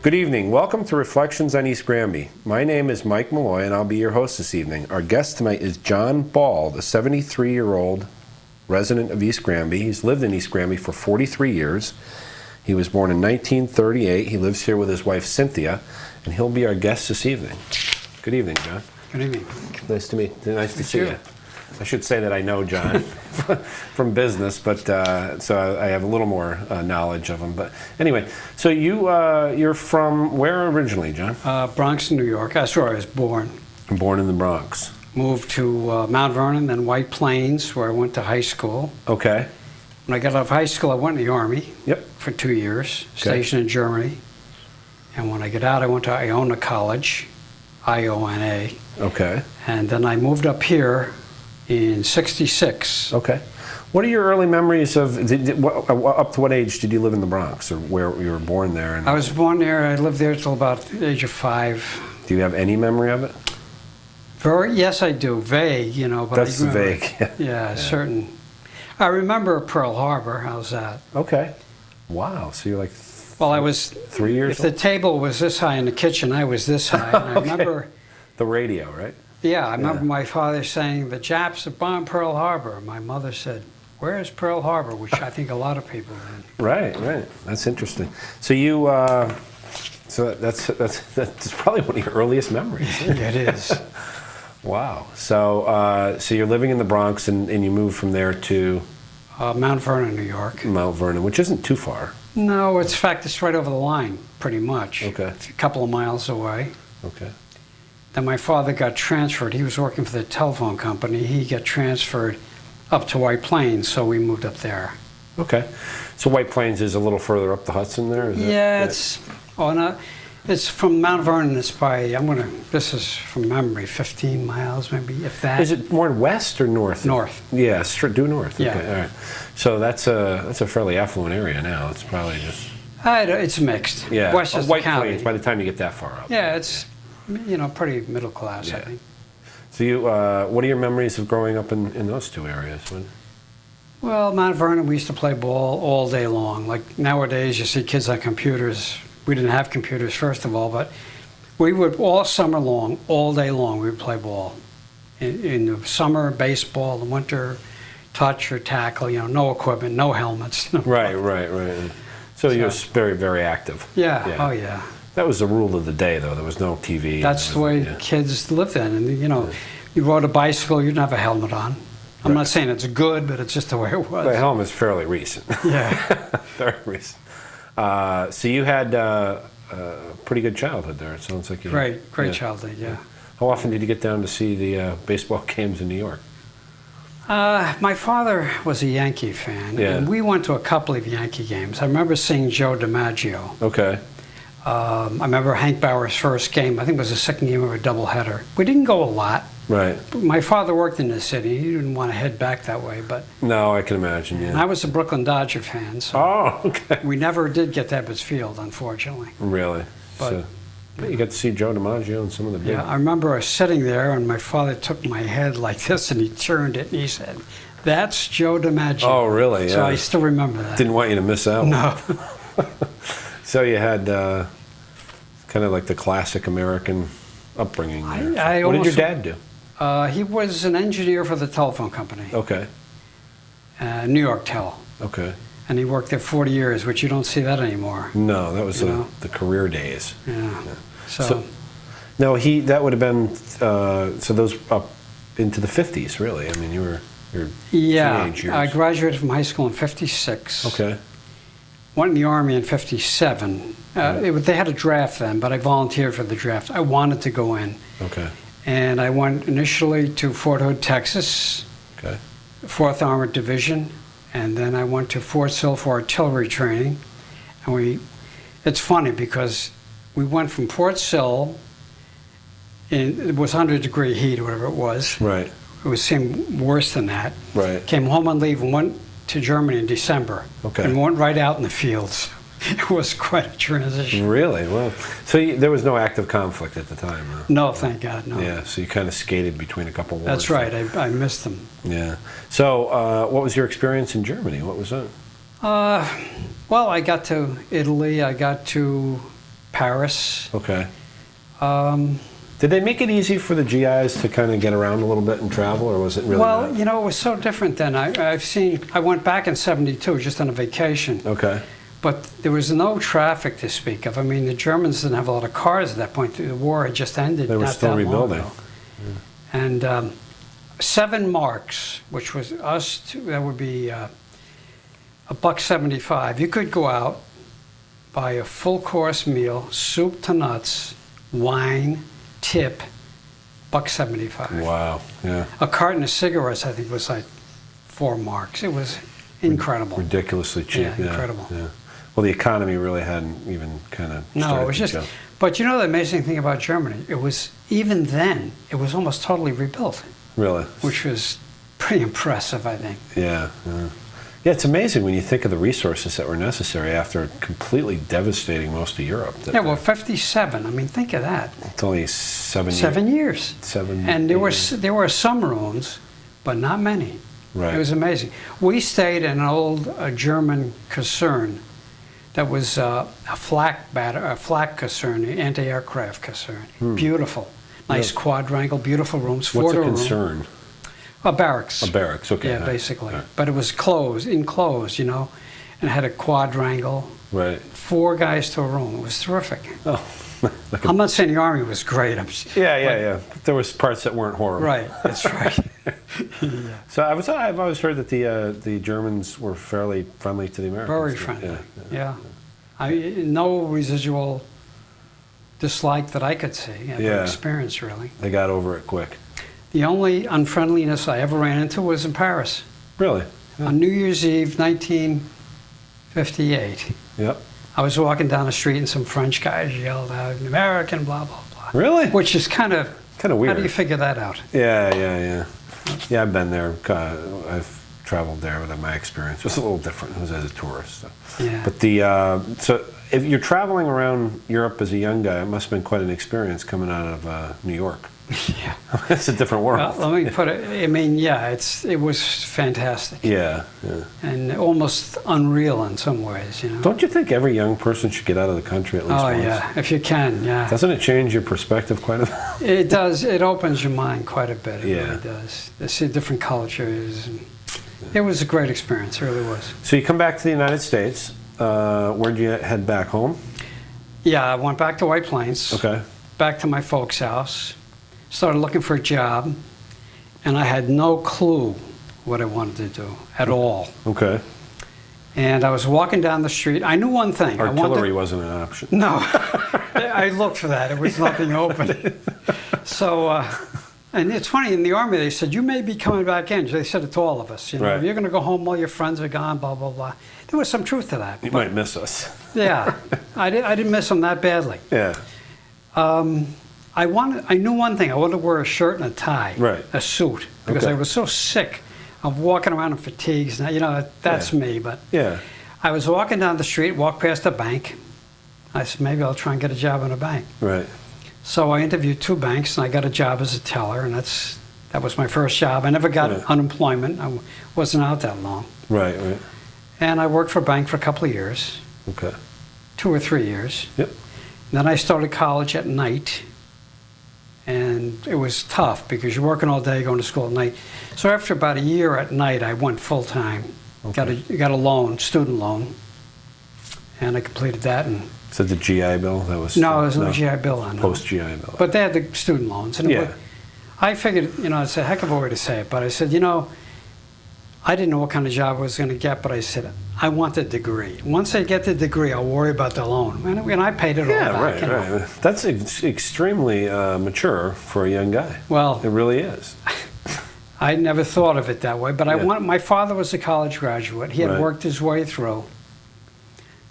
Good evening. Welcome to Reflections on East Granby. My name is Mike Malloy, and I'll be your host this evening. Our guest tonight is John Bald, a 73-year-old resident of East Granby. He's lived in East Granby for 43 years. He was born in 1938. He lives here with his wife, Cynthia, and he'll be our guest this evening. Good evening, John. Good evening. Nice to meet you. Nice to see you. I should say that I know John from business, but so I have a little more knowledge of him. But anyway, so you're from where originally, John? Bronx, New York. That's where I was born. Born in the Bronx. Moved to Mount Vernon, then White Plains, where I went to high school. Okay. When I got out of high school, I went in the Army. Yep. For 2 years, Okay. stationed in Germany. And when I got out, I went to Iona College, I-O-N-A. Okay. And then I moved up here in '66. Okay. What are your early memories of, up to what age did you live in the Bronx, or where you were born there? And I was born there. I lived there till about the age of 5. do you have any memory of it? Yes, I do. Vague, but That's I remember, vague. Yeah, certain. I remember Pearl Harbor. How's that? Okay. Wow. So you're like Well, I was 3 years If the table was this high in the kitchen, I was this high. And I Okay. remember, the radio, right? yeah, I remember my father saying, "The Japs have bombed Pearl Harbor." My mother said, "Where is Pearl Harbor?" Which I think a lot of people did. Right. That's interesting. So you, so that's probably one of your earliest memories. It is. Wow. So so you're living in the Bronx, and you moved from there to Mount Vernon, New York. Mount Vernon, which isn't too far. No, in fact, it's right over the line, pretty much. Okay. It's a couple of miles away. Okay. Then my father got transferred. He was working for the telephone company. He got transferred up to White Plains, so we moved up there. Okay. So White Plains is a little further up the Hudson there? Is Yeah, it? it's from Mount Vernon. It's by, this is from memory, 15 miles maybe, if that. Is it more west or north? North. Yeah, due north. Yeah. Okay, all right. So that's a fairly affluent area now. It's probably just... It's mixed. Yeah. Westchester White County. Plains, by the time you get that far up. Yeah, it's, pretty middle class, I Yeah. think. So you, what are your memories of growing up in those two areas? Well, Mount Vernon, we used to play ball all day long. Like nowadays, you see kids on computers. We didn't have computers, first of all, but we would, all summer long, all day long, we would play ball. In the summer, baseball, in the winter, touch or tackle, no equipment, no helmets. Right. So you're very, very active. Yeah. Oh, yeah. That was the rule of the day, though. There was no TV. That's the way kids lived then. And, you rode a bicycle, you didn't have a helmet on. I'm not saying it's good, but it's just the way it was. The helmet's fairly recent. Yeah. Very recent. So you had a pretty good childhood there, it sounds like. Great childhood, yeah. How often did you get down to see the baseball games in New York? My father was a Yankee fan, and we went to a couple of Yankee games. I remember seeing Joe DiMaggio. Okay. I remember Hank Bauer's first game. I think it was the second game of a doubleheader. We didn't go a lot. Right. My father worked in the city. He didn't want to head back that way, but... No, I can imagine, yeah. And I was a Brooklyn Dodger fan, so... Oh, okay. We never did get to Ebbets Field, unfortunately. Really? But you got to see Joe DiMaggio and some of the big... Yeah, I remember sitting there, and my father took my head like this, and he turned it, and he said, "That's Joe DiMaggio." Oh, really? Yeah. So I still remember that. Didn't want you to miss out. No. So you had kind of like the classic American upbringing there. What did your dad do? He was an engineer for the telephone company. Okay. New York Tel. Okay. And he worked there 40 years, which you don't see that anymore. No, that was the career days. Yeah. So no, that would have been, so those up into the 50s, really. I mean, you're teenage years. I graduated from high school in '56. Okay. Went in the Army in '57. They had a draft then, but I volunteered for the draft. I wanted to go in. Okay. And I went initially to Fort Hood, Texas, okay. 4th Armored Division, and then I went to Fort Sill for artillery training. And it's funny because we went from Fort Sill, and it was 100-degree heat or whatever it was. Right. It seemed worse than that. Right. Came home on leave and went to Germany in December. Okay. And went right out in the fields. It was quite a transition. Really? Well, so there was no active conflict at the time, huh? No, thank God, no. Yeah, so you kind of skated between a couple wars. That's right. I missed them. Yeah. So what was your experience in Germany? What was that? Well, I got to Italy. I got to Paris. Okay. Um, Did they make it easy for the GIs to kind of get around a little bit and travel, or was it really well, not? you know, it was so different then. I went back in '72 just on a vacation. Okay. But there was no traffic to speak of. I mean, the Germans didn't have a lot of cars at that point. The war had just ended. They were not still that long rebuilding. ago. And 7 marks, which was that would be $1.75. You could go out, buy a full course meal, soup to nuts, wine, tip, $1.75. Wow. Yeah. A carton of cigarettes, I think, was like 4 marks. It was incredible. Ridiculously cheap. Yeah, incredible. Yeah. Well, the economy really hadn't even kind of. No, it was just. But you know the amazing thing about Germany? It was, even then, it was almost totally rebuilt. Really? Which was pretty impressive, I think. Yeah. Yeah, it's amazing when you think of the resources that were necessary after completely devastating most of Europe. Yeah, well, 57. I mean, think of that. It's only 7 years. 7 years. And there were some ruins, but not many. Right. It was amazing. We stayed in an old German Kaserne that was a flak Kaserne, anti-aircraft Kaserne. Beautiful. Nice quadrangle, beautiful rooms. What's a room. concern? A barracks. A barracks, okay. Yeah, basically. Right. But it was enclosed, you know, and had a quadrangle. Right. 4 guys to a room. It was terrific. Oh. I'm not saying the Army was great. Yeah. There was parts that weren't horrible. Right, that's right. Yeah. So I've always heard that the Germans were fairly friendly to the Americans. Very friendly. Yeah. No residual dislike that I could see. Experience, really. They got over it quick. The only unfriendliness I ever ran into was in Paris. Really? Yeah. On New Year's Eve, 1958. Yep. I was walking down the street and some French guys yelled out, "American, blah, blah, blah." Really? Which is kind of weird. How do you figure that out? Yeah. Yeah, I've been there. I've traveled there, but my experience was a little different. It was as a tourist. So. Yeah. But so if you're traveling around Europe as a young guy, it must have been quite an experience coming out of New York. Yeah. It's a different world. Well, let me put it, I mean, yeah, it was fantastic. Yeah. And almost unreal in some ways, you know. Don't you think every young person should get out of the country at least once? Oh, yeah, if you can, yeah. Doesn't it change your perspective quite a bit? It does. It opens your mind quite a bit. It really does. To see different cultures. And it was a great experience. It really was. So you come back to the United States. Where'd you head back home? Yeah, I went back to White Plains. Okay. Back to my folks' house. Started looking for a job, and I had no clue what I wanted to do at all. Okay. And I was walking down the street. I knew one thing. Artillery wasn't an option. No. I looked for that. It was nothing open. So, and it's funny, in the Army they said, "You may be coming back in." They said it to all of us. You know, right. You're going to go home while your friends are gone, blah, blah, blah. There was some truth to that. You might miss us. Yeah. I didn't miss them that badly. Yeah. I knew one thing. I wanted to wear a shirt and a tie, right. A suit, because I was so sick of walking around in fatigues. Now, you know, that's me. But I was walking down the street, walked past a bank. I said, maybe I'll try and get a job in a bank. Right. So I interviewed 2 banks, and I got a job as a teller, and that was my first job. I never got unemployment. I wasn't out that long. Right. And I worked for a bank for a couple of years. Okay. 2 or 3 years. Yep. And then I started college at night. And it was tough because you're working all day, going to school at night. So after about a year at night, I went full time. Okay. Got a loan, student loan, and I completed that. And so the GI Bill, that was no, there was no GI Bill on it. Post GI Bill. But they had the student loans, and I figured, you know, it's a heck of a way to say it. But I said, you know, I didn't know what kind of job I was going to get, but I said, I want the degree. Once I get the degree, I'll worry about the loan. And I paid it all back. Yeah, right. That's extremely mature for a young guy. Well, it really is. I never thought of it that way, but my father was a college graduate. He had worked his way through,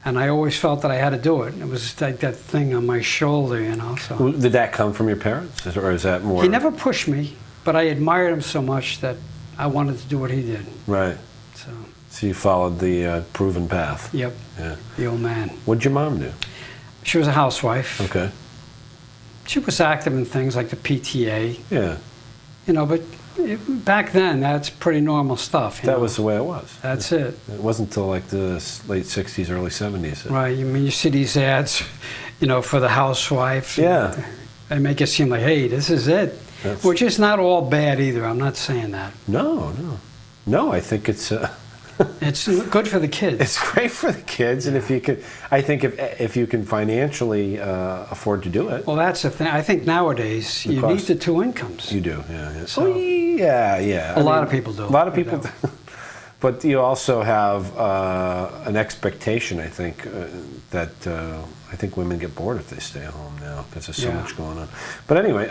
and I always felt that I had to do it. It was like that thing on my shoulder, you know. So. Did that come from your parents, or is that more? He never pushed me, but I admired him so much that I wanted to do what he did. Right. So you followed the proven path. Yep. Yeah. The old man. What did your mom do? She was a housewife. Okay. She was active in things like the PTA. Yeah. You know, but Back then, that's pretty normal stuff. That was the way it was. That's it. It wasn't until like the late 60s, early 70s. Right. I mean, you see these ads, for the housewife. Yeah. They make it seem like, hey, this is it. Which is not all bad either. I'm not saying that. No, I think it's... It's good for the kids. It's great for the kids, and if you could, I think if you can financially afford to do it. Well, that's the thing. I think nowadays you need the two incomes. You do, yeah. So, yeah. A lot of people do. A lot of people do. But you also have an expectation, I think, that I think women get bored if they stay at home now because there's so much going on. But anyway,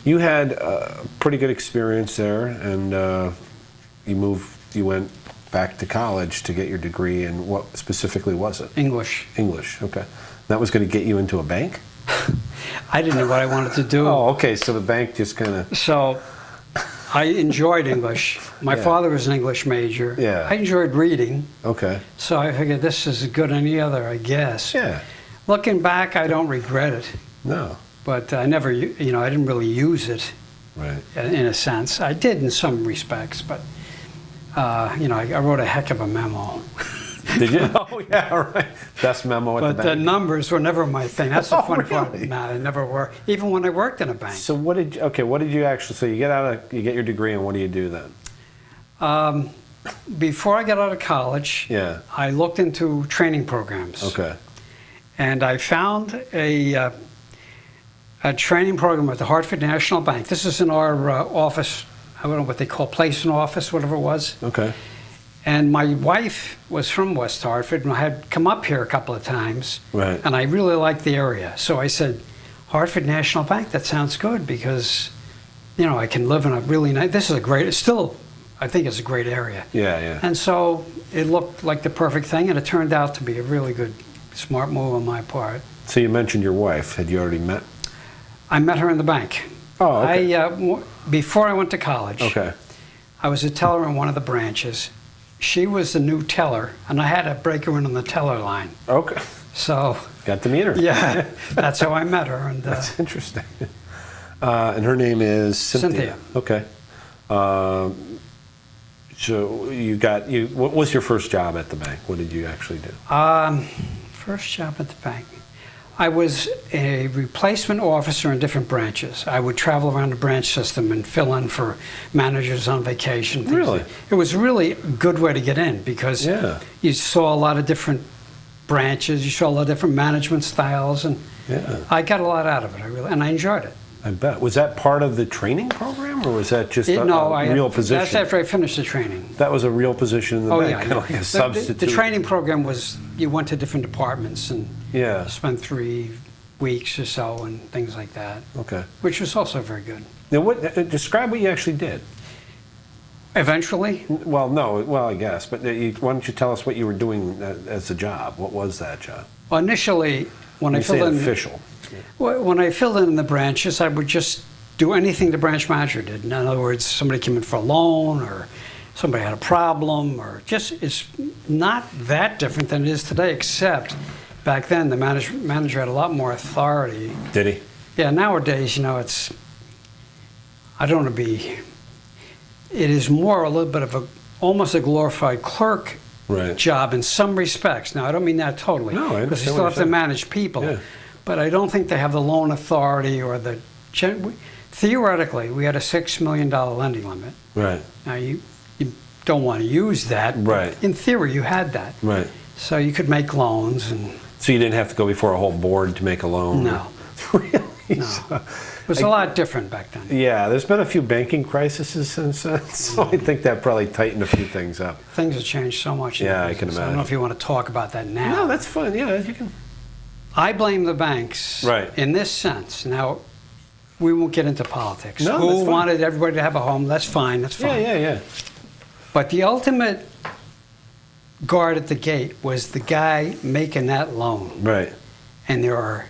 you had a pretty good experience there, and you went back to college to get your degree, and what specifically was it? English. English, okay. That was going to get you into a bank? I didn't know what I wanted to do. Oh, okay, so the bank just kind of... So I enjoyed English. My father was an English major. Yeah. I enjoyed reading. Okay. So I figured this is as good as any other, I guess. Yeah. Looking back, I don't regret it. No. But I never, I didn't really use it. Right. In a sense. I did in some respects, but... I wrote a heck of a memo. Did you? Oh, yeah, right. Best memo at the bank. But the numbers were never my thing. That's the funny part. Really? Nah, they never were. Even when I worked in a bank. So what did you actually, so you get your degree, and what do you do then? Before I got out of college, I looked into training programs. Okay. And I found a training program at the Hartford National Bank. This is in our office. I don't know what they call placement office, whatever it was. Okay. And my wife was from West Hartford, and I had come up here a couple of times. Right. And I really liked the area. So I said, Hartford National Bank, that sounds good because, I can live in a really nice, I think it's a great area. Yeah. And so it looked like the perfect thing, and it turned out to be a really good, smart move on my part. So you mentioned your wife. Had you already met? I met her in the bank. Oh, okay. Before I went to college, okay. I was a teller in one of the branches. She was the new teller, and I had to break her in on the teller line. Okay. So... Got to meet her. Yeah, that's how I met her. And that's interesting. And her name is Cynthia. Okay. So what was your first job at the bank? What did you actually do? First job at the bank. I was a replacement officer in different branches. I would travel around the branch system and fill in for managers on vacation. Really? It was really a good way to get in because you saw a lot of different branches, you saw a lot of different management styles, and I got a lot out of it. I enjoyed it. I bet. Was that part of the training program, or was that just a real position? That's after I finished the training. That was a real position in the bank, yeah. like a substitute. The training program was you went to different departments and spent 3 weeks or so and things like that. Okay. Which was also very good. Now, describe what you actually did. Eventually? Well, no. Well, I guess. But why don't you tell us what you were doing as a job? What was that job? Well, initially, when I filled in... official. When I filled in the branches, I would just do anything the branch manager did. In other words, somebody came in for a loan, or somebody had a problem, or it's not that different than it is today, except back then the manager had a lot more authority. Did he? Yeah, nowadays, it's, I don't want to be, it is more a little bit of almost a glorified clerk job in some respects. Now, I don't mean that totally. No, I understand. Because you still have to manage people. Yeah. But I don't think they have the loan authority or the... Theoretically, we had a $6 million lending limit. Right. Now, you don't want to use that. Right. In theory, you had that. Right. So you could make loans and... So you didn't have to go before a whole board to make a loan? No. Really? No. It was a lot different back then. Yeah, there's been a few banking crises since then, so I think that probably tightened a few things up. Things have changed so much. Yeah, I can imagine. I don't know if you want to talk about that now. No, that's fine. Yeah, you can... I blame the banks in this sense. Now, we won't get into politics. No, Who wanted everybody to have a home? That's fine. That's fine. Yeah. But the ultimate guard at the gate was the guy making that loan. Right. And there are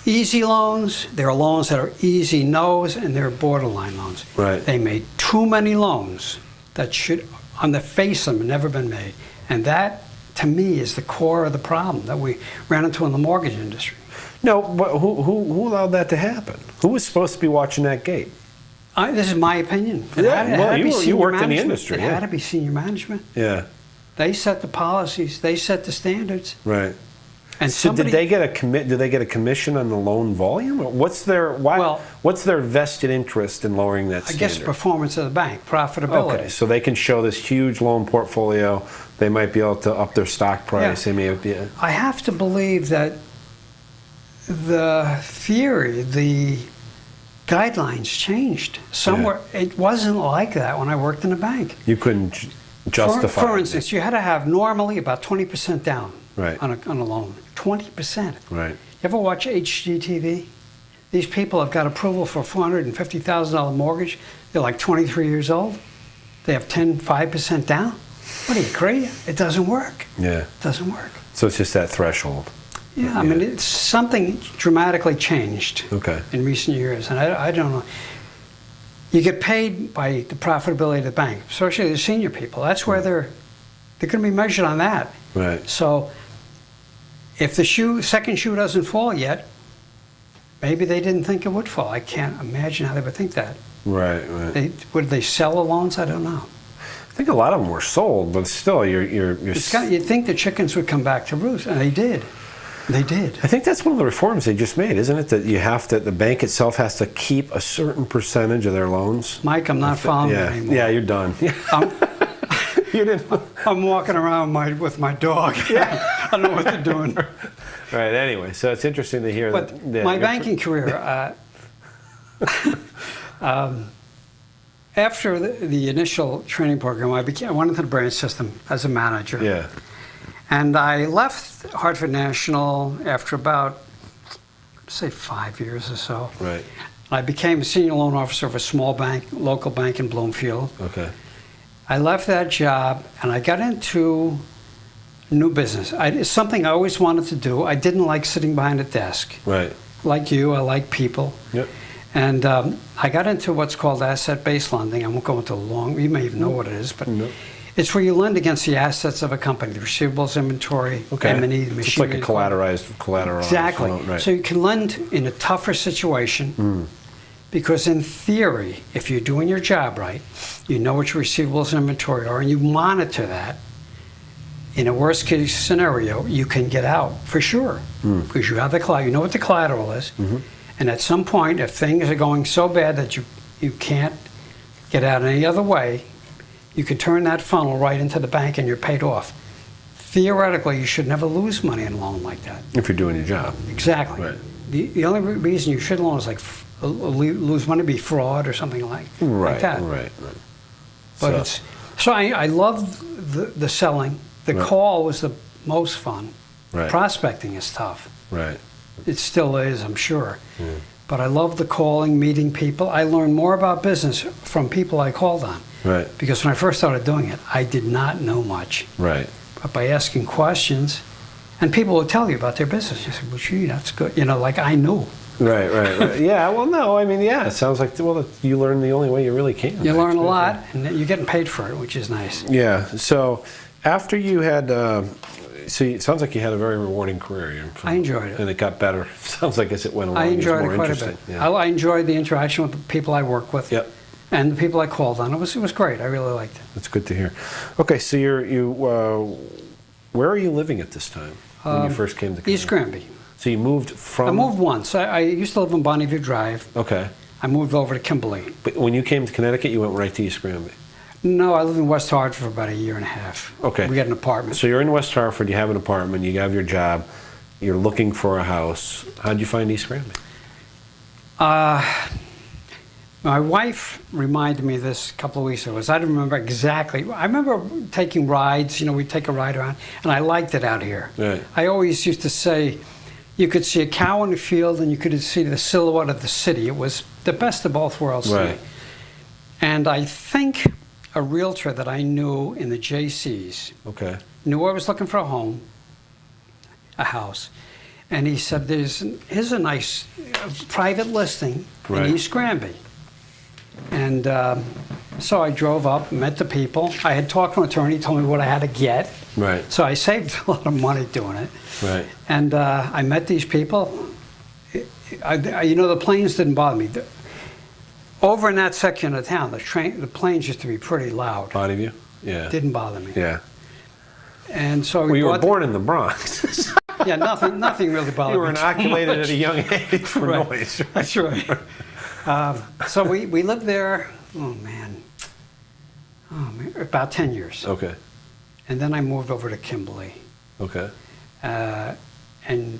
easy loans, there are loans that are easy no's, and there are borderline loans. Right. They made too many loans that should, on the face of them, never been made. And that, to me, is the core of the problem that we ran into in the mortgage industry. No, but who allowed that to happen? Who was supposed to be watching that gate? This is my opinion. You worked in the industry. It had to be senior management. Yeah. They set the policies. They set the standards. Right. And so did they get a Do they get a commission on the loan volume? Or what's their vested interest in lowering that standard? I guess performance of the bank, profitability. Okay, so they can show this huge loan portfolio. They might be able to up their stock price. Yeah. They may be. I have to believe that the theory, the guidelines changed. Somewhere it wasn't like that when I worked in a bank. You couldn't justify. For instance, you had to have normally about 20% down. Right. On a loan. 20%. Right. You ever watch HGTV? These people have got approval for a $450,000 mortgage. They're like 23 years old. They have 5% down. What are you, crazy? It doesn't work. Yeah. It doesn't work. So it's just that threshold. Yeah, I mean, it's something dramatically changed in recent years. And I don't know. You get paid by the profitability of the bank, especially the senior people. That's where they're going to be measured on that. Right. So if the second shoe doesn't fall yet, maybe they didn't think it would fall. I can't imagine how they would think that. Right. Would they sell the loans? I don't know. I think a lot of them were sold, but still, you'd think the chickens would come back to roost, and they did. They did. I think that's one of the reforms they just made, isn't it? That the bank itself has to keep a certain percentage of their loans. Mike, I'm not following you anymore. Yeah, you're done. You didn't. I'm walking around with my dog. Yeah. I don't know what they're doing. Right. Anyway, so it's interesting to hear. But my banking career, after the initial training program, I went into the branch system as a manager. Yeah. And I left Hartford National after about, say, 5 years or so. Right. I became a senior loan officer of a small bank, local bank in Bloomfield. Okay. I left that job and I got into new business. It's something I always wanted to do. I didn't like sitting behind a desk. Right. Like you, I like people. Yep. And I got into what's called asset-based lending. I won't go into you may even know what it is, but it's where you lend against the assets of a company, the receivables, inventory, M&E, machinery. It's like a collateralized Exactly. loan, right. So you can lend in a tougher situation because in theory, if you're doing your job right, you know what your receivables and inventory are, and you monitor that, in a worst case scenario, you can get out for sure because you have the collateral. You know what the collateral is. And at some point, if things are going so bad that you can't get out any other way, you can turn that funnel right into the bank and you're paid off. Theoretically, you should never lose money in a loan like that. If you're doing your job. Exactly. Right. The only reason you should loan is like lose money, be fraud or something like that. Right. But I love the selling. The call was the most fun. Right. Prospecting is tough. Right. It still is, I'm sure. But I love the calling, meeting people. I learned more about business from people I called on. Right. Because when I first started doing it, I did not know much. Right. But by asking questions, and people would tell you about their business. You say, well, gee, that's good. You know, like I knew. Right. Yeah, well, no, I mean, yeah, it sounds like, you learn the only way you really can. You learn a lot, and you're getting paid for it, which is nice. Yeah, so after you had, it sounds like you had a very rewarding career. I enjoyed it. And it got better. Sounds like as it went along, I enjoyed it quite a bit. Yeah. I enjoyed the interaction with the people I work with. Yep. And the people I called on. It was great. I really liked it. That's good to hear. Okay, so where are you living at this time when you first came to Connecticut? East Granby. So you moved from... I moved once. I used to live on Bonneview Drive. Okay. I moved over to Kimberly. But when you came to Connecticut, you went right to East Granby? No, I lived in West Hartford for about a year and a half. Okay. We got an apartment. So you're in West Hartford, you have an apartment, you have your job, you're looking for a house. How'd you find East Granby? My wife reminded me of this a couple of weeks ago. I don't remember exactly. I remember taking rides. We'd take a ride around, and I liked it out here. Right. I always used to say, you could see a cow in the field, and you could see the silhouette of the city. It was the best of both worlds to me. And I think a realtor that I knew in the JCs knew I was looking for a house. And he said, here's a nice private listing in East Granby. And so I drove up, met the people. I had talked to an attorney, told me what I had to get. Right. So I saved a lot of money doing it. Right. And I met these people. The planes didn't bother me. over in that section of town, the planes used to be pretty loud. Body view? Yeah. Didn't bother me. Yeah. And so Well, you were born in the Bronx. yeah, nothing really bothered me. You were inoculated at a young age for Right. noise. That's right. So we lived there, oh man, about 10 years. Okay. And then I moved over to Kimberly. Okay. And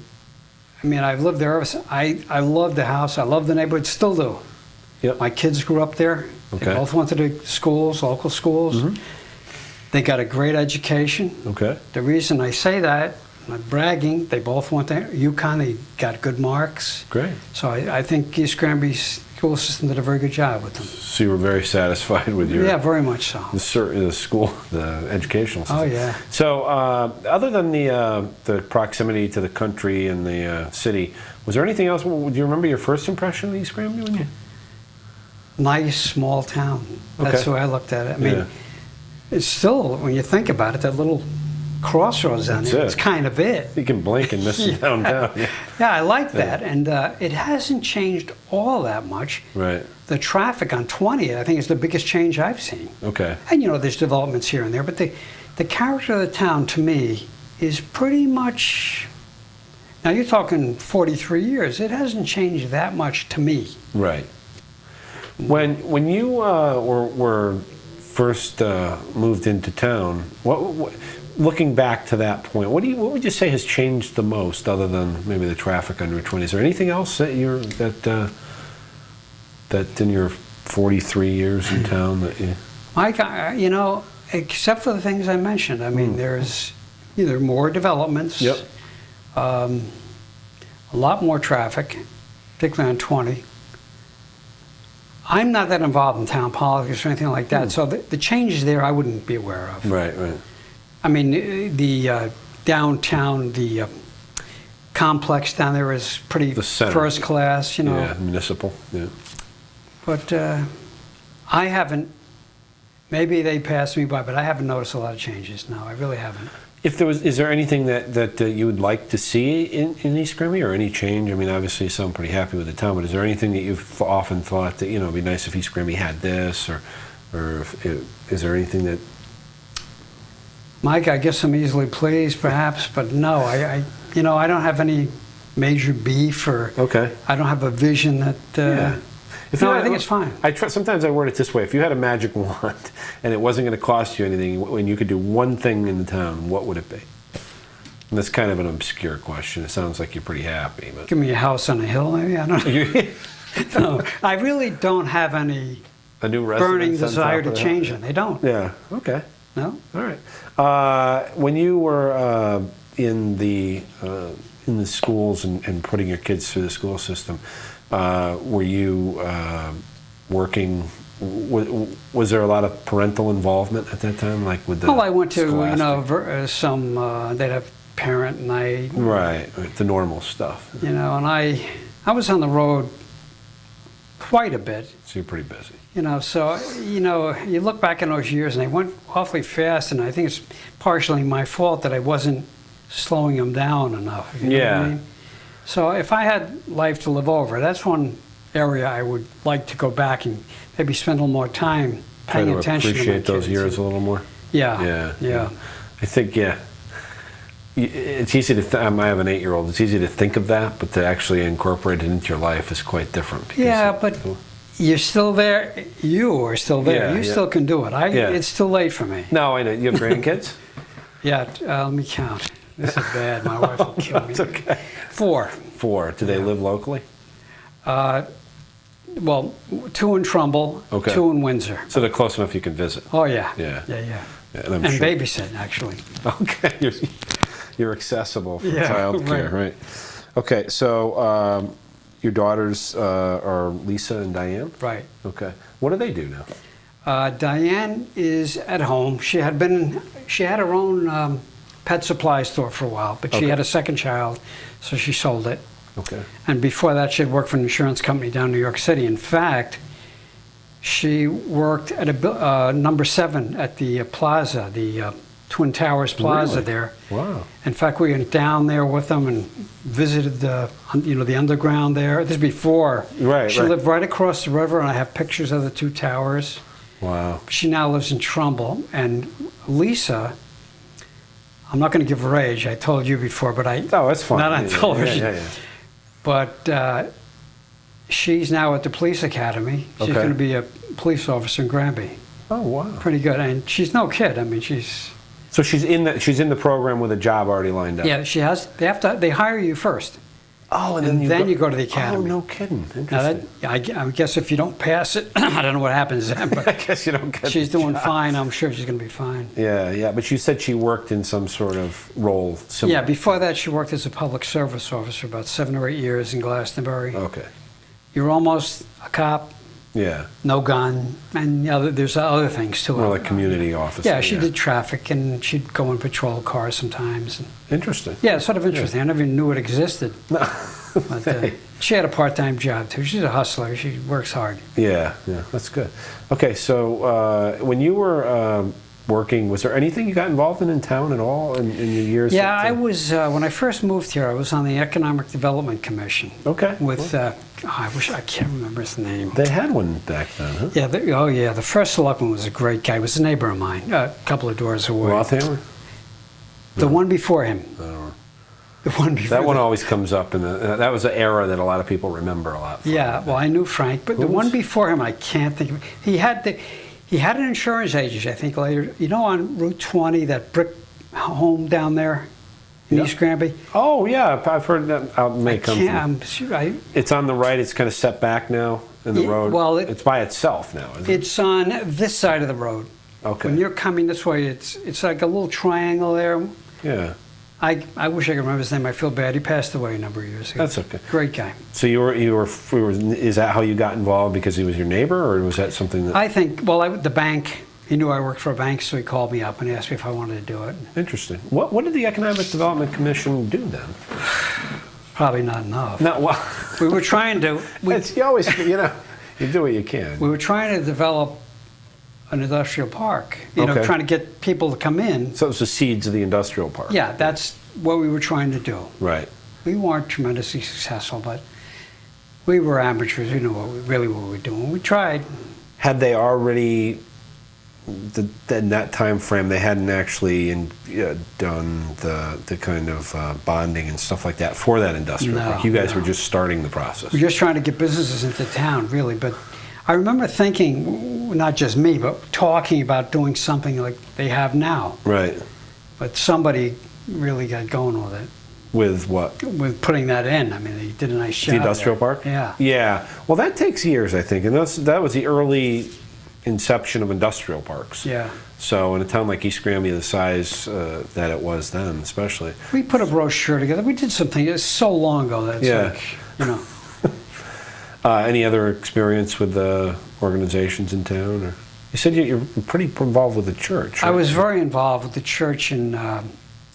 I mean, I've lived there ever since. I love the house. I love the neighborhood, still do. Yep. My kids grew up there. Okay. They both went to the schools, local schools. Mhm. They got a great education. Okay. The reason I say that, I'm not bragging, they both went to UConn. They got good marks. Great. So I think East Granby's school system did a very good job with them. So you were very satisfied with your Yeah, very much so. the school, the educational system. Oh yeah. So other than the proximity to the country and the city, was there anything else? Do you remember your first impression of East Granby when you? Nice small town. That's Okay. the way I looked at it. I mean, Yeah. it's still, when you think about it, that little crossroads down That's there, it. it's kind of it. You can blink and miss it downtown. Yeah. Yeah, I like that. And it hasn't changed all that much. Right. The traffic on 20th, I think, is the biggest change I've seen. Okay. And, you know, there's developments here and there, but the character of the town, to me, is pretty much, now you're talking 43 years, it hasn't changed that much to me. Right. When you were first moved into town, what looking back to that point, what would you say has changed the most, other than maybe the traffic on Route 20? Is there anything else that that in your 43 years in town that you? Mike, you know, except for the things I mentioned, I mean, there's either more developments, Yep. a lot more traffic, particularly on 20. I'm not that involved in town politics or anything like that, so the changes there I wouldn't be aware of. Right. Right. I mean, the downtown, the complex down there is pretty The center. first class, you know. Yeah. Municipal. Yeah. But I haven't, maybe they passed me by, but I haven't noticed a lot of changes. No, I really haven't. Is there anything that you would like to see in East Granby, or any change? I mean, obviously you sound pretty happy with the town, but is there anything that you've often thought that, you know, it'd be nice if East Granby had this, or is there anything that? Mike, I guess I'm easily pleased, perhaps, but no, you know, I don't have any major beef, or Okay. I don't have a vision that. Yeah. No, I think it's fine. Sometimes I word it this way: if you had a magic wand and it wasn't going to cost you anything, and you could do one thing in the town, what would it be? And that's kind of an obscure question. It sounds like you're pretty happy, but Give me a house on a hill, maybe. I don't know. No, I really don't have any a new burning residence on desire top to of that? change it. They don't. Yeah. Okay. No. All right. When you were in the schools and putting your kids through the school system, were you working? Was there a lot of parental involvement at that time, like with the? Well, I went to Scholastic? some. They'd have parent night. Right, the normal stuff. You know, and I was on the road quite a bit. So you're pretty busy. You know, so you know, you look back in those years, and they went awfully fast. And I think it's partially my fault that I wasn't slowing them down enough. If you know what I mean? So if I had life to live over, that's one area I would like to go back and maybe spend a little more time paying Try to attention to my appreciate those kids. years a little more. Yeah. Yeah. I think, yeah. It's easy to. I have an 8-year-old. It's easy to think of that, but to actually incorporate it into your life is quite different. because Yeah, but you're still there. You are still there. Yeah, You yeah. still can do it. Yeah. It's too late for me. No, I know. You have grandkids? Yeah, let me count. This is bad. My wife will kill me. It's okay. 4. 4. Do they live locally? Well, 2 in Trumbull, Okay. 2 in Windsor. So they're close enough you can visit. Oh yeah. Yeah. Yeah. And I'm And sure. babysit, actually. Okay, you're accessible for Yeah, childcare, right? Okay, so your daughters are Lisa and Diane. Right. Okay, what do they do now? Diane is at home. She had her own pet supply store for a while, but she Okay. had a second child, so she sold it. Okay. And before that, she had worked for an insurance company down in New York City. In fact, she worked at number 7 at the Plaza, the Twin Towers Plaza Really? there. Wow. In fact, we went down there with them and visited the underground there. This is before. Right, She right. lived right across the river, and I have pictures of the two towers. Wow. She now lives in Trumbull. And Lisa, I'm not going to give her age. I told you before, but Oh, that's fine. not on television. Yeah. But she's now at the police academy. She's Okay. going to be a police officer in Granby. Oh, wow. Pretty good, and she's no kid. I mean, she's So she's in the program with a job already lined up. yeah. She has. They hire you first. Oh, And then you go to the academy. Oh, no kidding. Now Interesting. I guess if you don't pass it, I don't know what happens then. I But guess you don't get. she's the doing job. fine. I'm sure she's going to be fine. Yeah. But you said she worked in some sort of role similar. Yeah. Before that, she worked as a public service officer about 7 or 8 years in Glastonbury. Okay. You're almost a cop, Yeah. no gun, and there's other things too. More like community officer. Yeah, she did traffic, and she'd go and patrol cars sometimes. And, Interesting. yeah, it's sort of interesting. I never even knew it existed. No. But she had a part-time job too. She's a hustler. She works hard. Yeah. That's good. Okay, so when you were working, was there anything you got involved in town at all in your years? Yeah, I was when I first moved here. I was on the Economic Development Commission. Okay. With I can't remember his name. They had one back then, huh? Yeah, the first selectman was a great guy. He was a neighbor of mine, a couple of doors away. Rothammer? The one before him. I don't know. The one before. That one always comes up, that was an era that a lot of people remember a lot. From. Yeah, well, I knew Frank, but the one before him, I can't think of. He had an insurance agent, I think, later. You know, on Route 20, that brick home down there in East Granby. Oh yeah, I've heard that. It's on the right. It's kind of set back now in the road. Well, it's by itself now. Isn't it? It's on this side of the road. Okay. When you're coming this way, it's like a little triangle there. Yeah. I wish I could remember his name. I feel bad. He passed away a number of years ago. That's okay. Great guy. So you were. Is that how you got involved? Because he was your neighbor, or was that something that? I think. Well, the bank. He knew I worked for a bank, so he called me up and asked me if I wanted to do it. Interesting. What did the Economic Development Commission do then? Probably not enough. No. Well, We were trying to. you always you do what you can. We were trying to develop an industrial park. Okay. Trying to get people to come in. So it was the seeds of the industrial park. Yeah, that's what we were trying to do. Right. We weren't tremendously successful, but we were amateurs. We knew what we were doing. We tried. Had they already, in that time frame, they hadn't actually done the kind of bonding and stuff like that for that industrial park? You guys were just starting the process. We're just trying to get businesses into town, really. But I remember thinking, not just me, but talking about doing something like they have now. Right. But somebody really got going with it. With what? With putting that in. I mean, they did a nice job. The industrial there. park? Yeah. Yeah. Well, that takes years, I think. And that was the early inception of industrial parks. Yeah. So in a town like East Granby, the size that it was then, especially. We put a brochure together. We did something. It's so long ago that it's Any other experience with the organizations in town? Or? You said you're pretty involved with the church. Right? I was very involved with the church in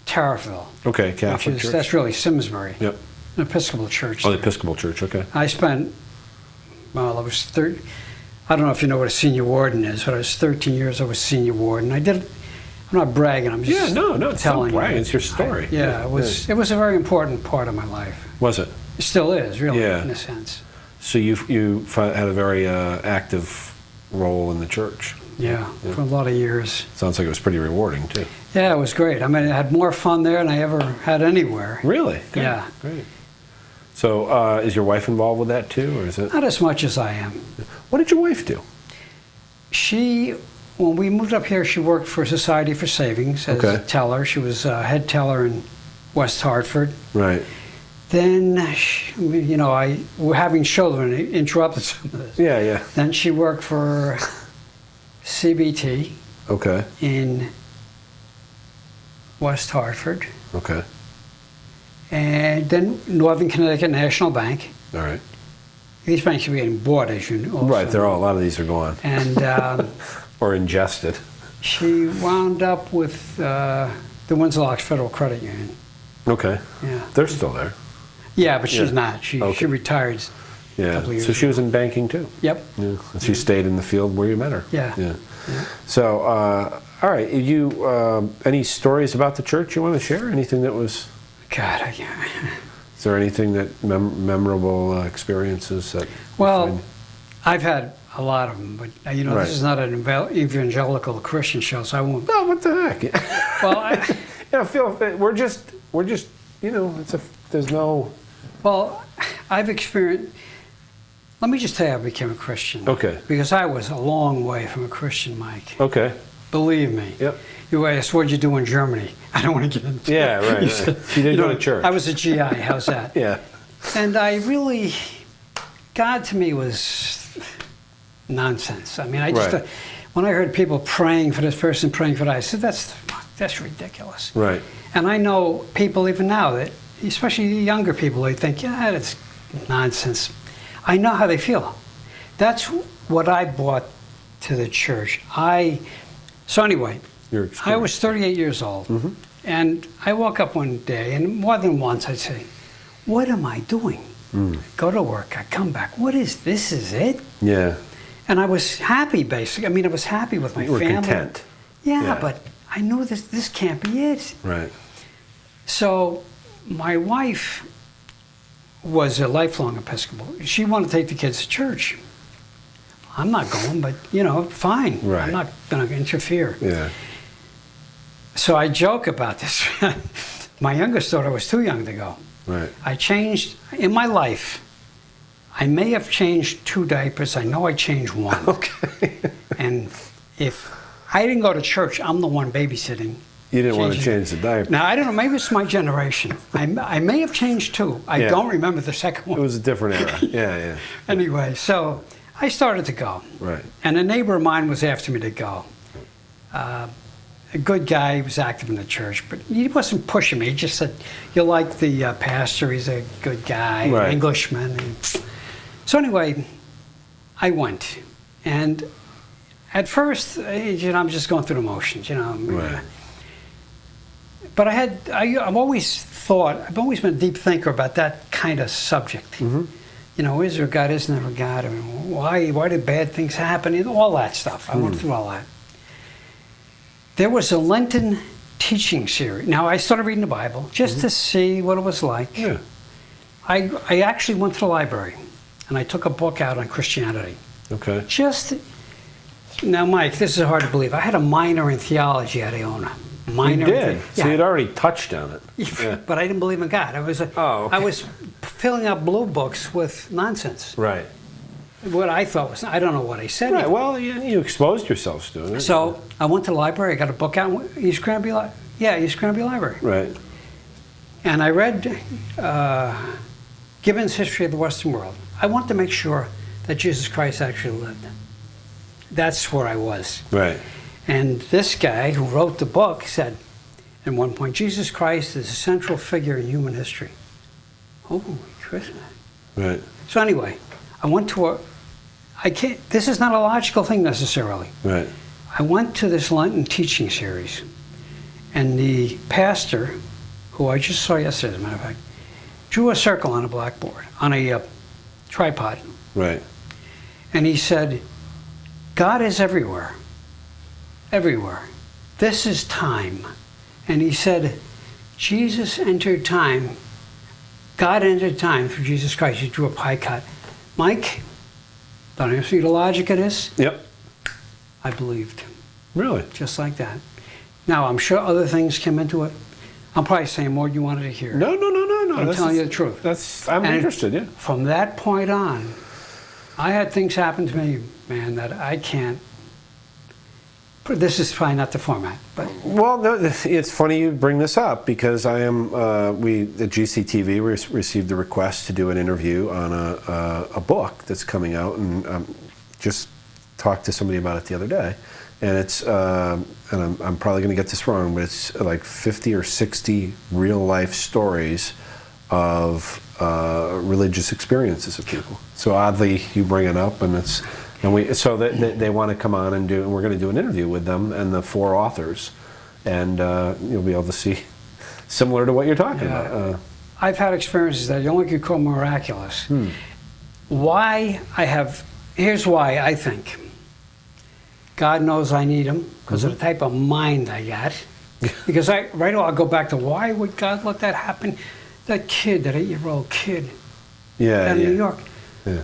Tariffville. Okay, Catholic church. That's really Simsbury. Yep. An Episcopal church. Oh, the Episcopal church, okay. I spent, I was 30, I don't know if you know what a senior warden is, but I was 13 years I was senior warden. I'm not bragging, I'm just it's telling not bragging, you. it's your story. It was a very important part of my life. Was it? It still is, really, Yeah. in a sense. So you had a very active role in the church. Yeah, for a lot of years. Sounds like it was pretty rewarding, too. Yeah, it was great. I mean, I had more fun there than I ever had anywhere. Really? Good. Yeah. Great. So is your wife involved with that, too, or is it? Not as much as I am. What did your wife do? When we moved up here, she worked for Society for Savings as a teller. She was head teller in West Hartford. Right. Then, we're having children, interrupted some of this. Yeah. Then she worked for CBT in West Hartford. Okay. And then Northern Connecticut National Bank. All right. These banks are getting bought, as you know. Right, a lot of these are gone. And or ingested. she wound up with the Windsor Locks Federal Credit Union. Okay. Yeah. They're still there. Yeah, but she's not. She retired a couple of years So she ago. was in banking too. Yep. Yeah. And she stayed in the field where you met her. Yeah. So All right. You any stories about the church you want to share? Anything that was? God, Is there anything that memorable experiences that? well, I've had a lot of them, but Right. this is not an evangelical Christian show, so I won't. No, what the heck? Well, Phil, we're just, there's no. well, I've experienced. Let me just tell you, I became a Christian. Okay. Because I was a long way from a Christian, Mike. Okay. Believe me. Yep. You asked, what'd you do in Germany? I don't want to get into Yeah, right. You didn't go to church. I was a GI, how's that? Yeah. And God to me was nonsense. I mean, Right. when I heard people praying for this person, praying for that, I said, that's ridiculous. Right. And I know people even now that, especially younger people, they think, yeah, that's nonsense. I know how they feel. That's what I brought to the church. So anyway, Your I experience. was 38 years old, and I woke up one day, and more than once I'd say, what am I doing? Go to work, I come back, this is it? Yeah. And I was happy, basically. I mean, I was happy with my You were family. content. Yeah, but I knew this can't be it. Right. So my wife was a lifelong Episcopal. She wanted to take the kids to church. I'm not going, but fine. Right. I'm not going to interfere. Yeah. So I joke about this. My youngest daughter was too young to go. Right. I changed, in my life, I may have changed 2 diapers. I know I changed 1. Okay. And if I didn't go to church, I'm the one babysitting. You didn't want to Changing- change the diaper. Now, I don't know, maybe it's my generation. I may have changed 2. I Yeah. don't remember the second It one. was a different era. Yeah. Anyway, so I started to go. Right. And a neighbor of mine was after me to go. A good guy, he was active in the church, but he wasn't pushing me. He just said, you like the pastor, he's a good guy, Right. an Englishman. So anyway, I went. And at first, I'm just going through the motions, Right. But I've always been a deep thinker about that kind of subject. Is there a God, isn't there a God? I mean, why did bad things happen? All that stuff. I went through all that. There was a Lenten teaching series. Now, I started reading the Bible just to see what it was like. Yeah. I actually went to the library, and I took a book out on Christianity. Okay. Now, Mike, this is hard to believe. I had a minor in theology at Iona. Minor. You did. Yeah. So you'd already touched on it. Yeah. But I didn't believe in God. Okay. I was filling up blue books with nonsense. Right. What I thought was, I don't know what I said. Right. even. Well, you exposed yourselves to it. So I went to the library. I got a book out. East Granby Library. Right. And I read Gibbon's History of the Western World. I wanted to make sure that Jesus Christ actually lived. That's where I was. Right. And this guy who wrote the book said, at one point, Jesus Christ is a central figure in human history. Holy Christmas. Right. So anyway, I went to this is not a logical thing necessarily. Right. I went to this Lenten teaching series, and the pastor, who I just saw yesterday, as a matter of fact, drew a circle on a blackboard, on a tripod. Right. And he said, God is everywhere. Everywhere. This is time. And he said, Jesus entered time. God entered time through Jesus Christ. He drew a pie cut. Mike, don't ask me the logic of this. Yep. I believed. Really? Just like that. Now, I'm sure other things came into it. I'm probably saying more than you wanted to hear. No. I'm telling you the truth. I'm And interested. Yeah. From that point on, I had things happen to me, man, that I can't. This is probably not the format, but Well, no, it's funny you bring this up because I am. We at GCTV received a request to do an interview on a book that's coming out, and just talked to somebody about it the other day, and it's and I'm probably going to get this wrong, but it's like 50 or 60 real life stories of religious experiences of people. So oddly, you bring it up, and it's. And they want to come on and we're going to do an interview with them and the 4 authors, and you'll be able to see similar to what you're talking about. I've had experiences that you only could call miraculous. Here's why I think. God knows I need him because of the type of mind I got. Because I'll go back to why would God let that happen? That kid, that 8-year-old kid down in New York. Yeah.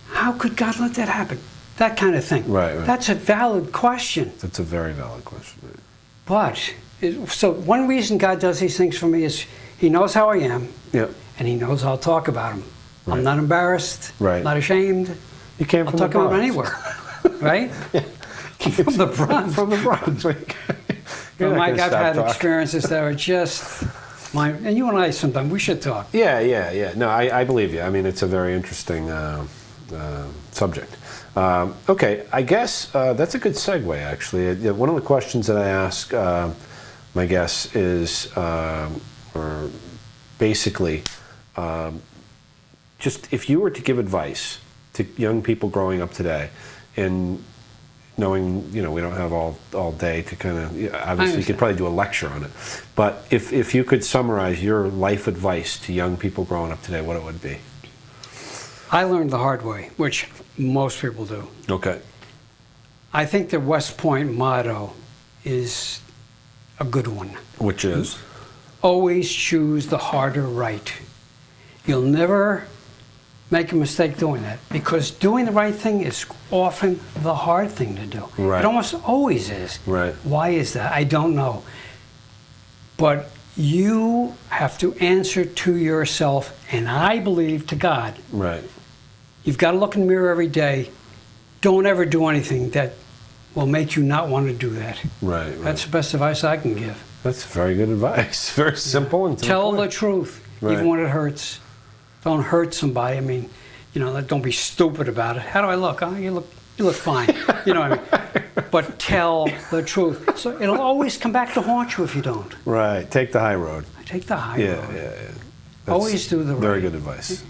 How could God let that happen? That kind of thing. Right. That's a valid question. That's a very valid question. Right. But, so one reason God does these things for me is he knows how I am. Yep. And he knows I'll talk about him. Right. I'm not embarrassed. Right. Not ashamed. You came I'll from talk the about Bronx. him anywhere. Right? Yeah. From the Bronx. From the Bronx. But Mike, I've had experiences that are just mine. And you and I sometimes, we should talk. Yeah. No, I believe you. I mean, it's a very interesting subject. Okay, I guess that's a good segue, actually. One of the questions that I ask my guests is, or basically, just if you were to give advice to young people growing up today, and knowing, we don't have all day to kind of, obviously you could probably do a lecture on it, but if you could summarize your life advice to young people growing up today, what it would be? I learned the hard way, which most people do. Okay. I think the West Point motto is a good one. Which is? Always choose the harder right. You'll never make a mistake doing that, because doing the right thing is often the hard thing to do. Right. It almost always is. Right. Why is that? I don't know. But you have to answer to yourself, and I believe to God. Right. You've got to look in the mirror every day. Don't ever do anything that will make you not want to do that. Right. That's the best advice I can give. That's very good advice. Very simple and to Tell the the point. truth, Right. even when it hurts. Don't hurt somebody. I mean, don't be stupid about it. How do I look? Oh, you look fine. You know what I mean? But tell the truth. So it'll always come back to haunt you if you don't. Right. Take the high road. Take the high road. Yeah. That's Always do the right. Very good advice.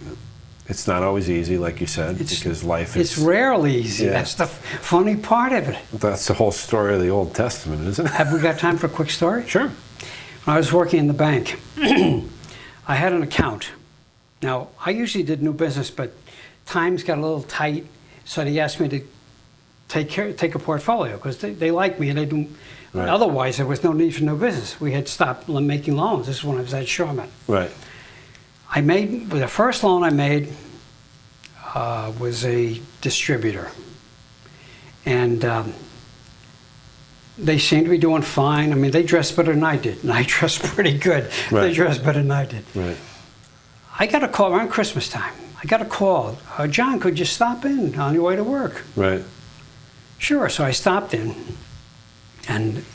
It's not always easy, like you said, because life is... It's rarely easy. Yeah. That's the funny part of it. That's the whole story of the Old Testament, isn't it? Have we got time for a quick story? Sure. When I was working in the bank, I had an account. Now, I usually did new business, but times got a little tight, so they asked me to take a portfolio, because they like me and they do. Right. Otherwise, there was no need for new business. We had stopped making loans. This is when I was at Sherman. Right. The first loan I made was a distributor. And they seemed to be doing fine. I mean, they dressed better than I did, and I dressed pretty good. Right. They dressed better than I did. Right. I got a call around Christmas time. I got a call. John, could you stop in on your way to work? Right. Sure. So I stopped in, and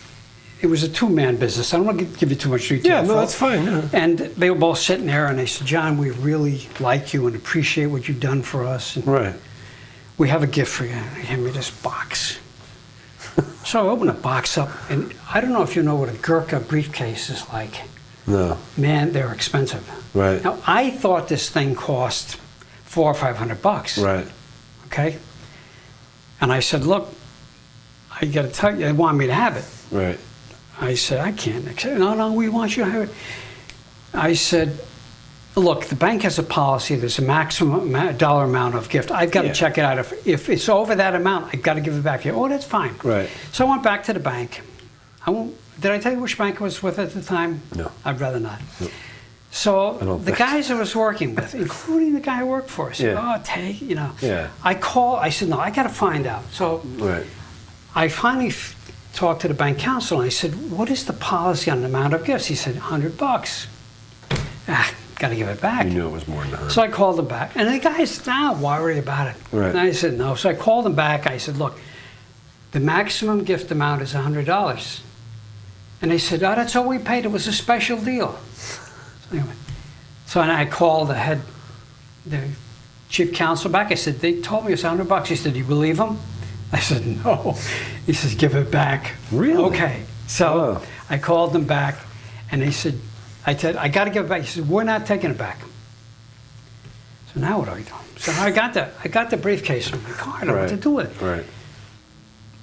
it was a two-man business. I don't want to give you too much detail. Yeah, no, that's fine. Yeah. And they were both sitting there, and they said, John, we really like you and appreciate what you've done for us. And Right. we have a gift for you. And they handed me this box. So I opened the box up, and I don't know if you know what a Gurkha briefcase is like. No. Man, they're expensive. Right. Now, I thought this thing cost $400 or $500. Right. Okay? And I said, look, I got to tell you, they want me to have it. Right. I said, I can't. They said, no, we want you to have it. I said, look, the bank has a policy. There's a maximum dollar amount of gift. I've got to check it out. If it's over that amount, I've got to give it back to you. Oh, that's fine. Right. So I went back to the bank. Did I tell you which bank I was with at the time? No. I'd rather not. No. So don't the think. guys I was working with, including the guy I worked for, said, Yeah. oh, take, Yeah. I said, no, I got to find out. So Right. I finally talked to the bank counsel, and I said, what is the policy on the amount of gifts? He said, $100. Got to give it back. You knew it was more than 100. So I called him back, and the guy's not worried about it. Right. And I said, no. So I called him back. I said, look, the maximum gift amount is $100. And they said, oh, that's all we paid. It was a special deal. So anyway, I called the chief counsel back. I said, they told me it's $100. He said, do you believe them? I said, no. He says, give it back. Really? Okay. So Oh. I called them back, and they said, I said, I got to give it back. He said, we're not taking it back. So now what do I do? So I got the briefcase from my car. I don't know what to do with it. Right.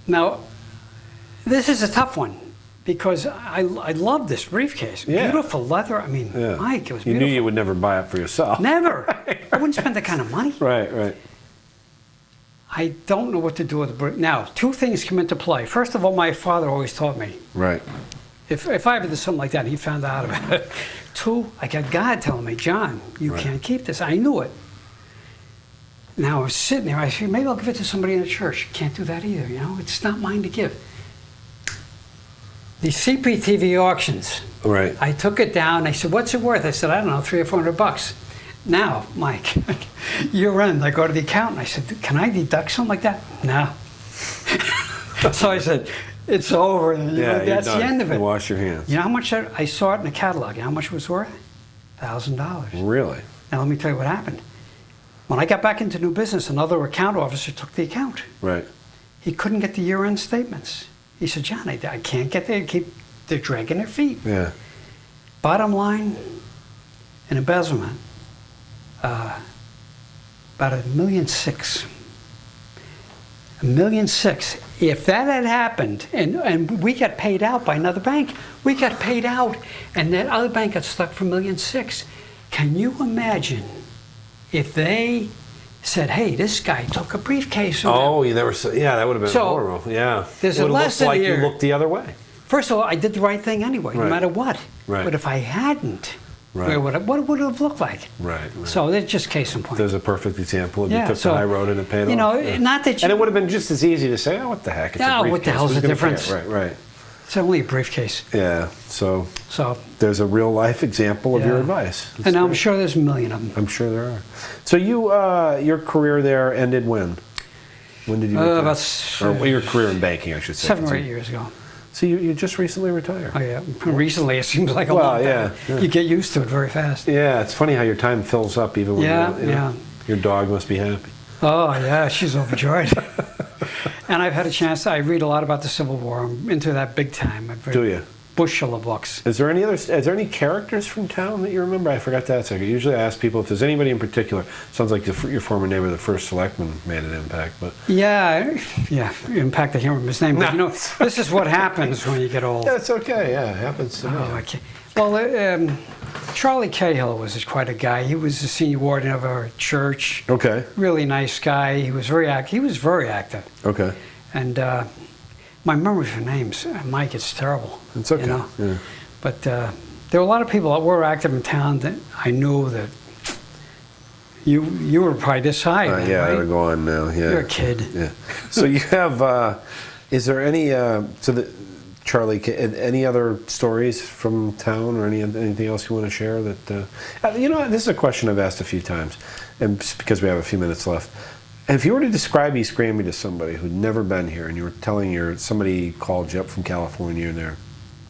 Now, this is a tough one, because I love this briefcase. Yeah. Beautiful leather. I mean, Yeah. Mike, it was You beautiful. knew you would never buy it for yourself. Never. I wouldn't spend that kind of money. Right. Right. I don't know what to do with it. Now, two things come into play. First of all, my father always taught me. Right. If I ever did something like that, he found out about it. Two, I got God telling me, John, you can't keep this. I knew it. Now I was sitting there. I said, maybe I'll give it to somebody in the church. Can't do that either. It's not mine to give. The CPTV auctions. Right. I took it down. They said, what's it worth? I said, I don't know, $300 or $400. Now, Mike, year end, I go to the accountant. I said, can I deduct something like that? No. So I said, it's over. That's the end of it. You wash your hands. You know how much I saw it in the catalog? You know how much it was worth? $1,000. Really? Now, let me tell you what happened. When I got back into new business, another account officer took the account. Right. He couldn't get the year-end statements. He said, John, I can't get there. They're dragging their feet. Yeah. Bottom line, an embezzlement, about $1.6 million. $1.6 million. If that had happened, and we got paid out by another bank, we got paid out, and that other bank got stuck for $1.6 million. Can you imagine if they said, hey, this guy took a briefcase? Oh, you never said, yeah, that would have been horrible. Yeah. There's a lesson like here. You looked the other way. First of all, I did the right thing anyway, no matter what. Right. But if I hadn't, what would it have looked like? Right. So that's just case in point. There's a perfect example of you took the high road and it paid off. Not that you... And it would have been just as easy to say, oh, what the heck, it's a briefcase. What the hell's the difference? Right. It's only a briefcase. Yeah, so there's a real life example of your advice. And I'm sure there's a million of them. I'm sure there are. So your career there ended when? When did you retire? Or your career in banking, I should say. 7 or 8 years ago. So you just recently retired? Oh, yeah. Recently, it seems like a long time. Yeah. You get used to it very fast. Yeah, it's funny how your time fills up even when your dog must be happy. Oh, yeah, she's overjoyed. And I've had a chance, I read a lot about the Civil War. I'm into that big time. I've read Do you? Bushel of books. Is there any characters from town that you remember? I forgot to ask. Usually I ask people if there's anybody in particular. Sounds like your former neighbor, the first selectman, made an impact. But yeah, impact. I can't remember his name. But this is what happens when you get old. That's okay. Yeah, it happens to me. Okay. Well, Charlie Cahill was quite a guy. He was the senior warden of our church. Okay. Really nice guy. He was very active. Okay. And my memory for names, Mike, it's terrible. It's okay. Yeah. But there were a lot of people that were active in town that I knew that you were probably this high. Yeah, right? I would go on now. Yeah. You're a kid. Yeah. So you have, is there any, Charlie, any other stories from town or anything else you want to share that, this is a question I've asked a few times, and just because we have a few minutes left. If you were to describe East Granby to somebody who'd never been here and you were telling somebody called you up from California and they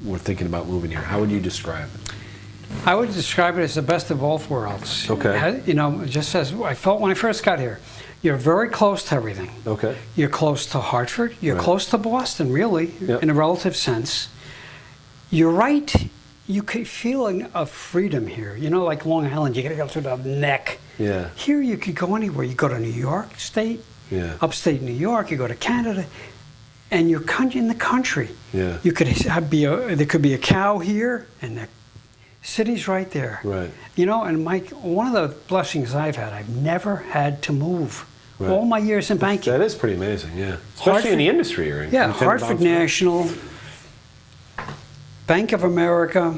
were thinking about moving here, how would you describe it? I would describe it as the best of both worlds. Okay. Just as I felt when I first got here. You're very close to everything. Okay. You're close to Hartford. You're close to Boston, really, in a relative sense. You're right. You could feeling of freedom here. Like Long Island, you got to go through the neck. Yeah. Here, you could go anywhere. You go to New York State, upstate New York. You go to Canada, and you're in the country. Yeah. You could there could be a cow here, and the city's right there. Right. And Mike, one of the blessings I've had, I've never had to move. Right. All my years in banking. That is pretty amazing, yeah. Especially in the industry you're in. Yeah, Hartford National, Bank of America,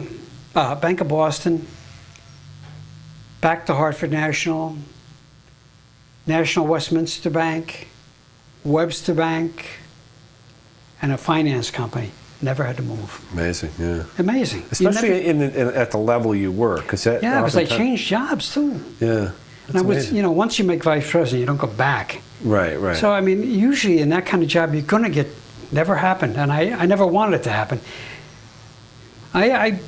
Bank of Boston, back to Hartford National, National Westminster Bank, Webster Bank, and a finance company. Never had to move. Amazing, yeah. Amazing. Especially at the level you were. Because they changed jobs too. Yeah. And I was, once you make vice president, you don't go back. Right. So, usually in that kind of job, you're going to get, never happened. And I never wanted it to happen. I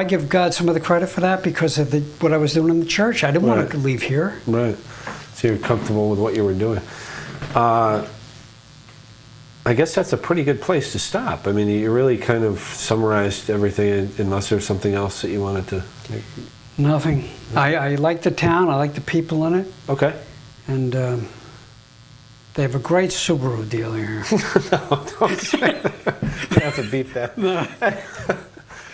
give God some of the credit for that because of what I was doing in the church. I didn't want to leave here. Right. So you're comfortable with what you were doing. I guess that's a pretty good place to stop. You really kind of summarized everything, unless there's something else that you wanted to... Nothing. I like the town. I like the people in it. Okay. And they have a great Subaru dealer here. No, don't say that. You have to beat that.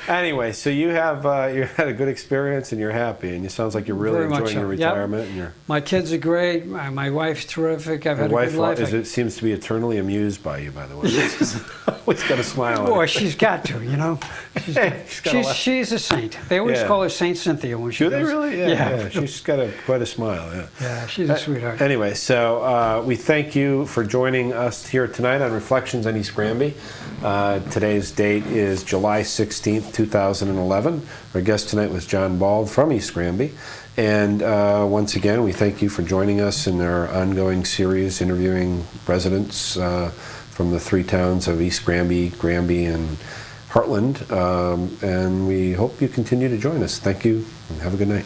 Anyway, so you have you had a good experience and you're happy, and it sounds like you're really Very much enjoying so. your Yep. retirement. And your My kids are great. My wife's terrific. I've had a wife good life. seems to be eternally amused by you, by the way. Always got a smile on Boy, her. she's got to, you know. She's a saint. They always Yeah. call her Saint Cynthia when she Do they goes. really? Yeah. She's got quite a smile. Yeah. Yeah, she's a sweetheart. Anyway, so we thank you for joining us here tonight on Reflections on East Granby. Today's date is July 16th, 2011. Our guest tonight was John Bald from East Granby. And once again, we thank you for joining us in our ongoing series interviewing residents from the three towns of East Granby, Granby, and Heartland. And we hope you continue to join us. Thank you, and have a good night.